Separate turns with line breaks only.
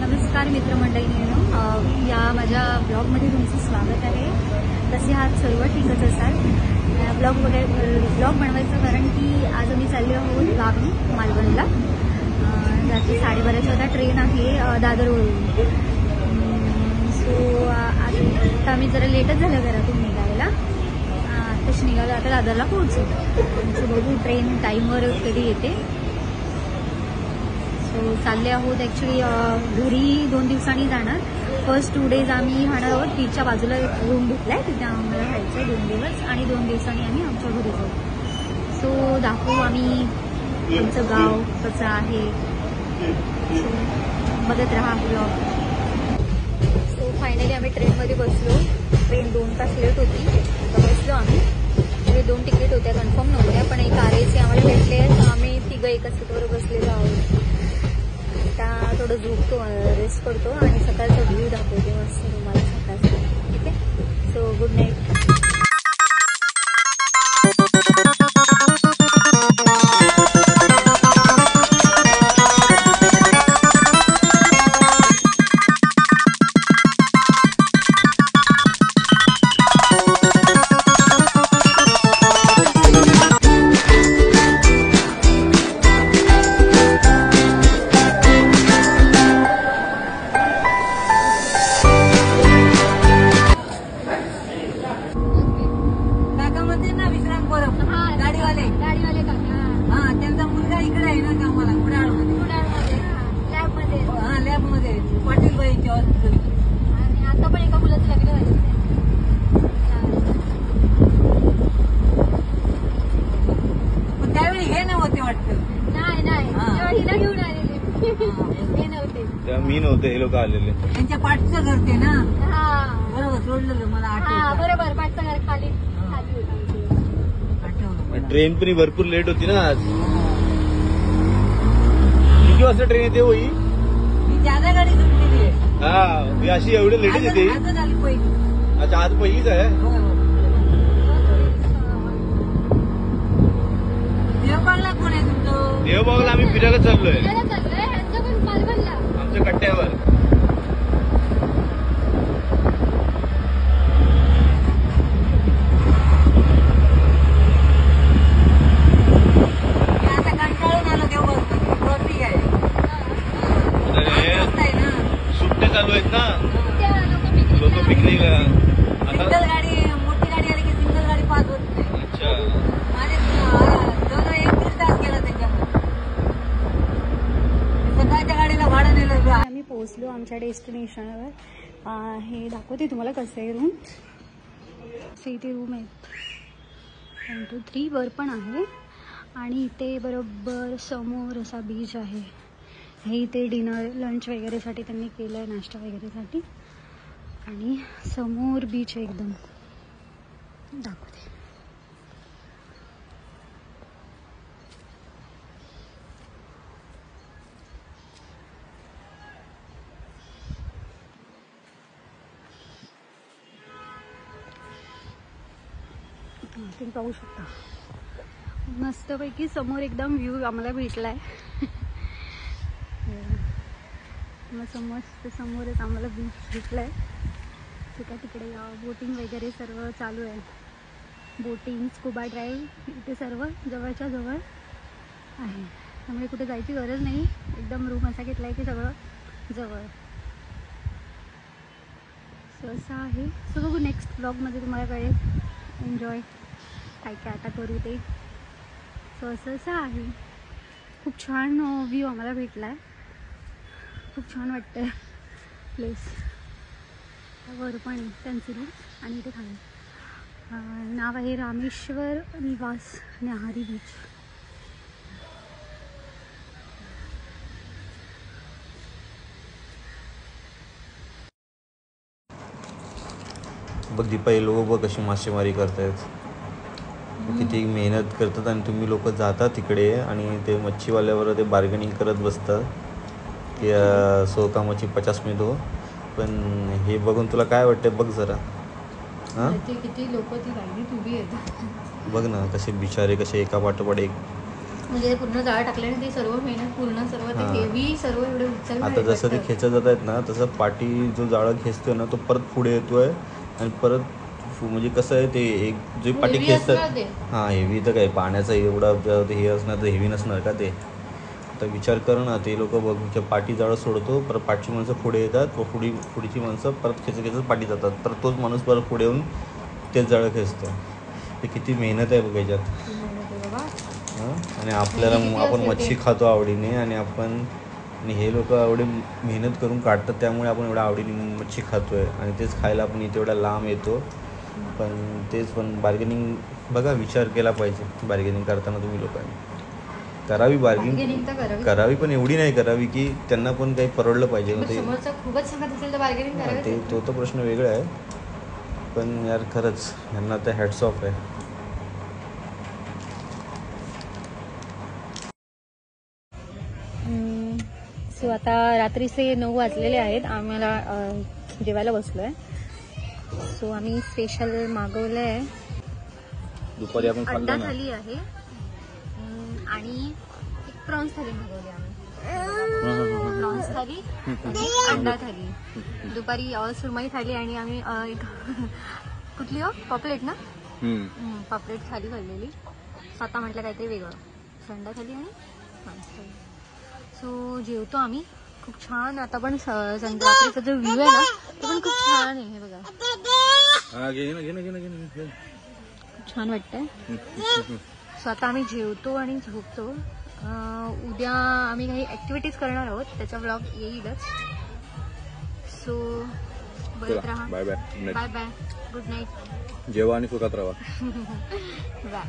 नमस्कार मित्रमंडळींनो, या माझ्या ब्लॉगमध्ये तुमचं स्वागत आहे. तसे हा सर्व ठीकच असाल. ब्लॉग बनवायचं कारण की आज आम्ही चाललो आहोत गावी मालवणला. रात्री 12:30 वाजता ट्रेन आहे दादरवरून. सो आता आम्ही जरा लेटच झालं घरातून निघायला. तशी निघालो आता दादरला पोहोचू. सो बघू ट्रेन टाईमवर कधी येते. सो चालले आहोत. ॲक्च्युली घरी 2 दिवसांनी जाणार. फर्स्ट 2 डेज आम्ही राहणार आहोत. बीचच्या बाजूला एक रूम घेतला आहे, तिथे आम्हाला राहायचं आहे 2 दिवस आणि 2 दिवसांनी आम्ही आमच्या घरी जाऊ. सो दाखवू आम्ही आमचं गाव कसं आहे. सो बघत राहा ब्लॉग. सो फायनली आम्ही ट्रेनमध्ये बसलो. ट्रेन 2 तास लेट होती. आता बसलो आम्ही. 2 तिकीट होत्या, कन्फर्म नव्हत्या, पण एक RAC आम्हाला भेटले. आम्ही 3 एका सीटवर बसलेलो आहोत. आता थोडं झोपतो, रेस्ट करतो आणि सकाळचा व्ह्यू दाखवते मस्त तुम्हाला सकाळचा. ठीक आहे. So good night.
मी नव्हते, हे लोक आलेले.
त्यांच्या पाठचं घर ते ना. बरोबर सोडलेलं मला आठवलं.
बरोबर पाठचं घर खाली
आठवलं.
ट्रेन पण भरपूर लेट होती ना आज. किती वाजता ट्रेन येते होई?
मी ज्यादा गाडी सुटलेली आहे.
हा, मी अशी एवढी लेट येते.
आता झाली पहिली.
अच्छा, आज पहिलीच आहे.
देवबागला कोण आहे तुमचं?
देवबागला आम्ही फिरायला चाललोय आमच्या कट्ट्यावर.
आता कंटाळून आलो देवबाग. ट्रॉफिक आहे.
सुट्ट्या चालू आहेत ना, लोक पिकनिकला.
सिंगल गाडी, मोठी गाडी आली की सिंगल गाडी पास होत नाही.
अच्छा,
माझे जवळ 1-1.5 तास गेला त्याच्यामध्ये. सकाळच्या गाडीला भाडं नेलं.
आम्ही पोहोचलो आमच्या डेस्टिनेशनवर. हे दाखवते तुम्हाला कसं आहे रूम. इथे रूम आहेत 1 2 3 वर पण आहे आणि इथे बरोबर समोर असा बीच आहे. हे इथे डिनर लंच वगैरेसाठी त्यांनी केलं आहे, नाश्ता वगैरेसाठी. आणि समोर बीच आहे एकदम. दाखवते. तुम्ही पाहू शकता मस्तपैकी समोर एकदम व्ह्यू आम्हाला भेटलाय. समोरच आम्हाला बीच भेटलाय. तिकडे बोटिंग वगैरे सर्व चालू आहे. बोटिंग, स्कुबा ड्राईव्ह इथे सर्व जवळच्या जवळ आहे. त्यामुळे कुठे जायची गरज नाही. एकदम रूम असा घेतला आहे की सगळं जवळ. सो असं आहे. सो बघू नेक्स्ट ब्लॉगमध्ये तुम्हाला कळेल. एन्जॉय काय काय आता करू ते. सो असं आहे. खूप छान व्ह्यू आम्हाला भेटला आहे. खूप छान वाटतं प्लेस. वर पण आहे त्यांचं रूम आणि इथे खाली नाव आहे रामेश्वर निवास न्याहारी बीच.
बघ दीपा, हे लोक बघ कशी मासेमारी करतायत. किती मेहनत करतात आणि तुम्ही लोक जाता तिकडे आणि ते मच्छीवाल्यावर ते बार्गेनिंग करत बसतात की 100 का मच्छी 50 में दो. पण हे बघून तुला काय वाटतं बघ जरा. हां
ते किती लोक ती रांगेत उभी आहेत.
बघ ना कसे बिचारे कसे एका पाठोपाठ एक.
म्हणजे पूर्ण जाळ टाकल्याने ते सर्व मेहनत पूर्ण सर्व ते
हां.
हेवी सर्व एवढे उचल.
आता जसं ते खेचत जात आहेत ना तसं पाठी जो जाळं खेचतोय ना तो परत पुढे येतोय आणि परत म्हणजे कसं आहे ते एक जे पाठी
Heavy
खेचतात.
असणार ते.
हां हेवी तर काय पाण्याचं एवढा हे असणार तर हेवी नसणार का ते. आता विचार कर ना ते लोक बघ पाठी जाळं सोडतो परत पाठची माणसं पुढे येतात व पुढची माणसं परत खेचत पाठी जातात परत तोच माणूस परत पुढे येऊन तेच जाळं खेचतो. ते किती मेहनत आहे बघ याच्यात. हां आणि आपल्याला
किती
आपण
असेल
मच्छी
ते?
खातो आवडीने आणि हे लोक एवढे मेहनत करून काढतात त्यामुळे आपण एवढ्या आवडीने मच्छी खातो आहे आणि तेच खायला आपण इथे एवढा लांब येतो. पण बार्गेनिंग बघा विचार केला पाहिजे बार्गेनिंग करताना तुम्ही लोकांनी. करावी
Bargaining तर करावी.
करावी पण एवढी नाही करावी की त्यांना पण काही परवडलं पाहिजे.
पण समोरचा खूपच सांगत असेल तर बार्गेनिंग
हां,
करायचं.
तो तर प्रश्न वेगळा आहे पण यार खरंच यांना तर हॅट्स ऑफ आहे.
सो आता रात्रीचे 9 वाजलेले आहेत. आम्हाला जेवायला बसलोय. सो आम्ही स्पेशल मागवलंय.
दुपारी आपण
अंडा
खाल्लं ना.
थाली आहे आणि एक प्रॉन्स थाली मागवली आम्ही. प्रॉन्स थाली आणि अंडा थाली. दुपारी सुरमई थाली आणि आम्ही एक कुठली पॉपलेट ना पॉपलेट थाली खाल्लेली. स्वतः म्हटलं काहीतरी वेगळं अंडा थाली आणि प्रॉन्स थाली. सो जेवतो आम्ही. खूप छान. आता पण रात्रीचा जो व्ह्यू आहे ना तो पण खूप छान आहे. हे बघा खूप छान वाटतंय. सो आता आम्ही जेवतो आणि झोपतो. उद्या आम्ही काही ऍक्टिव्हिटीज करणार आहोत त्याचा व्लॉग येईलच. सो बघत राहा.
Bye bye
bye bye good night.
जेवा आणि सुखात राहा.
बाय.